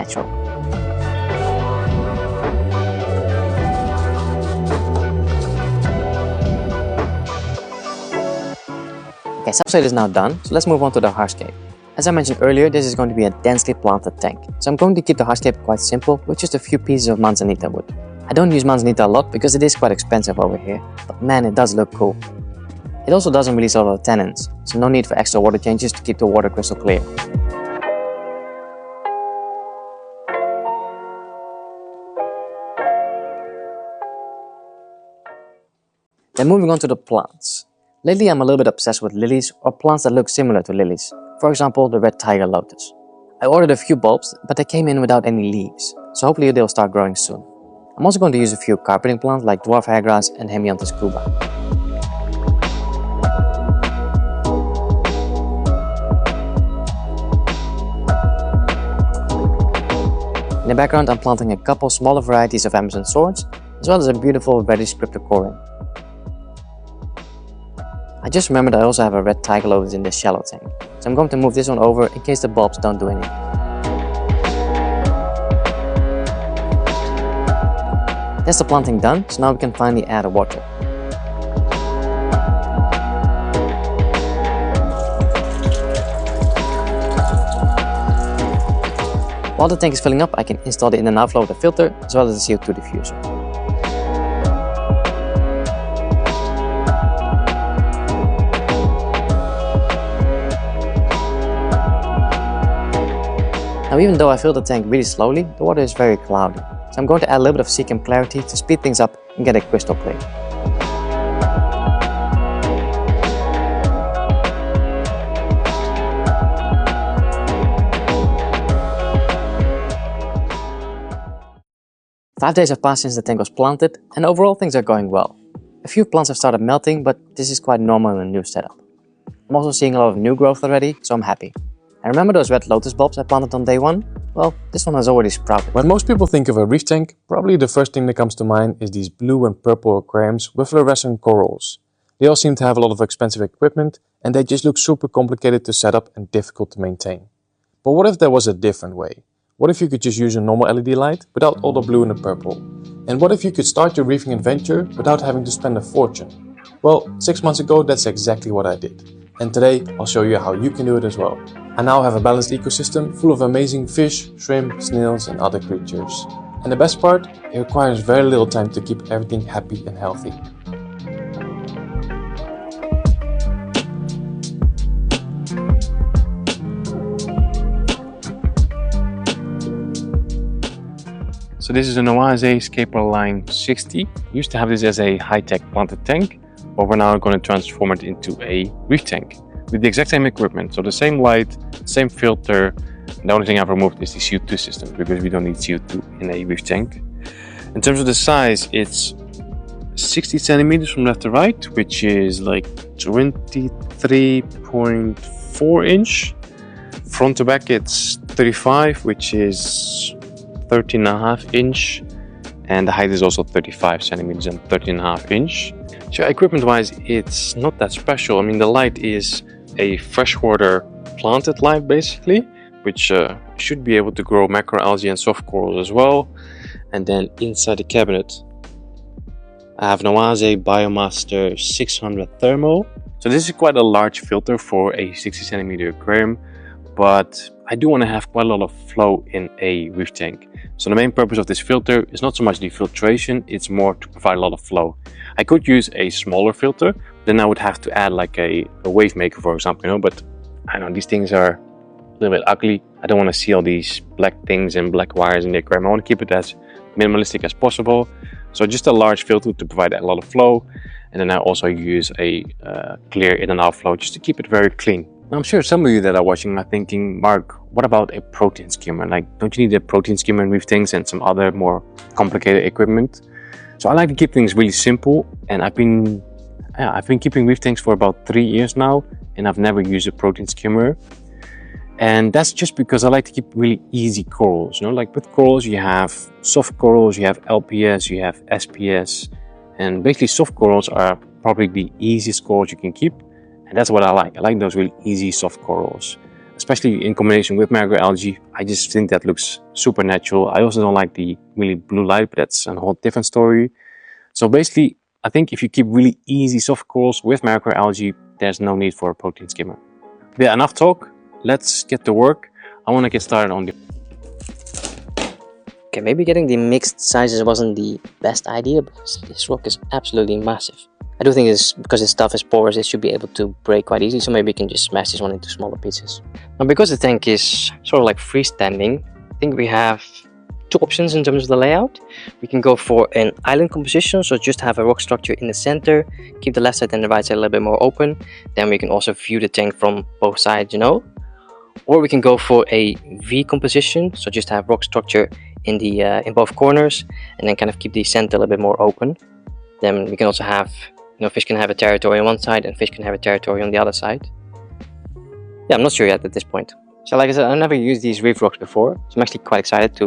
natural. Okay, substrate is now done, so let's move on to the hardscape. As I mentioned earlier, this is going to be a densely planted tank, so I'm going to keep the hardscape quite simple with just a few pieces of manzanita wood. I don't use manzanita a lot because it is quite expensive over here, but man, it does look cool. It also doesn't release a lot of tannins, so no need for extra water changes to keep the water crystal clear. Then moving on to the plants. Lately I'm a little bit obsessed with lilies or plants that look similar to lilies. For example, the red tiger lotus. I ordered a few bulbs, but they came in without any leaves, so hopefully they'll start growing soon. I'm also going to use a few carpeting plants like dwarf hairgrass and Hemianthus cuba. In the background I'm planting a couple smaller varieties of Amazon swords, as well as a beautiful reddish cryptocoryne. I just remembered I also have a red tiger lotus in this shallow tank, so I'm going to move this one over in case the bulbs don't do anything. That's the planting done, so now we can finally add water. While the tank is filling up, I can install the in and outflow of the filter as well as the CO2 diffuser. Now even though I fill the tank really slowly, the water is very cloudy, so I'm going to add a little bit of Seachem clarity to speed things up and get it crystal clear. Five days have passed since the tank was planted, and overall things are going well. A few plants have started melting, but this is quite normal in a new setup. I'm also seeing a lot of new growth already, so I'm happy. And remember those red lotus bulbs I planted on day one? Well, this one has already sprouted. When most people think of a reef tank, probably the first thing that comes to mind is these blue and purple aquariums with fluorescent corals. They all seem to have a lot of expensive equipment and they just look super complicated to set up and difficult to maintain. But what if there was a different way? What if you could just use a normal LED light without all the blue and the purple? And what if you could start your reefing adventure without having to spend a fortune? Well, 6 months ago that's exactly what I did. And today I'll show you how you can do it as well. I now have a balanced ecosystem full of amazing fish, shrimp, snails and other creatures. And the best part, it requires very little time to keep everything happy and healthy. So this is an Aquascape line 60. Used to have this as a high-tech planted tank, but we're now going to transform it into a reef tank with the exact same equipment. So the same light, same filter. The only thing I've removed is the CO2 system because we don't need CO2 in a reef tank. In terms of the size, it's 60 centimeters from left to right, which is like 23.4 inch. Front to back it's 35, which is 13.5 inch, and the height is also 35 centimeters and 13.5 inch. So equipment wise it's not that special. I mean, the light is a freshwater planted light basically, which should be able to grow macroalgae and soft corals as well. And then inside the cabinet I have an Aquascape Biomaster 600 thermal. So this is quite a large filter for a 60 centimeter aquarium, but I do want to have quite a lot of flow in a reef tank. So the main purpose of this filter is not so much the filtration, it's more to provide a lot of flow. I could use a smaller filter, then I would have to add like a wave maker, for example, you know, but I know these things are a little bit ugly. I don't want to see all these black things and black wires in the aquarium. I want to keep it as minimalistic as possible. So just a large filter to provide a lot of flow. And then I also use a clear in and out flow just to keep it very clean. Now, I'm sure some of you that are watching are thinking, Mark, what about a protein skimmer? Like, don't you need a protein skimmer in reef tanks and some other more complicated equipment? So I like to keep things really simple, and I've been keeping reef tanks for about 3 years now, and I've never used a protein skimmer. And that's just because I like to keep really easy corals. You know, like with corals, you have soft corals, you have LPS, you have SPS, and basically soft corals are probably the easiest corals you can keep. And that's what I like. I like those really easy soft corals, especially in combination with macroalgae. I just think that looks super natural. I also don't like the really blue light, but that's a whole different story. So basically, I think if you keep really easy soft corals with macroalgae, there's no need for a protein skimmer. But yeah, enough talk. Let's get to work. I want to get started on the... Okay, maybe getting the mixed sizes wasn't the best idea because this rock is absolutely massive. I do think it's because this stuff is porous, it should be able to break quite easily, so maybe we can just smash this one into smaller pieces. Now, because the tank is sort of like freestanding, I think we have two options in terms of the layout. We can go for an island composition, so just have a rock structure in the center, keep the left side and the right side a little bit more open. Then we can also view the tank from both sides, you know. Or we can go for a V composition, so just have rock structure in the in both corners, and then kind of keep the center a little bit more open. Then we can also have, you know, fish can have a territory on one side and fish can have a territory on the other side. Yeah, I'm not sure yet at this point. So like I said, I've never used these reef rocks before, so I'm actually quite excited to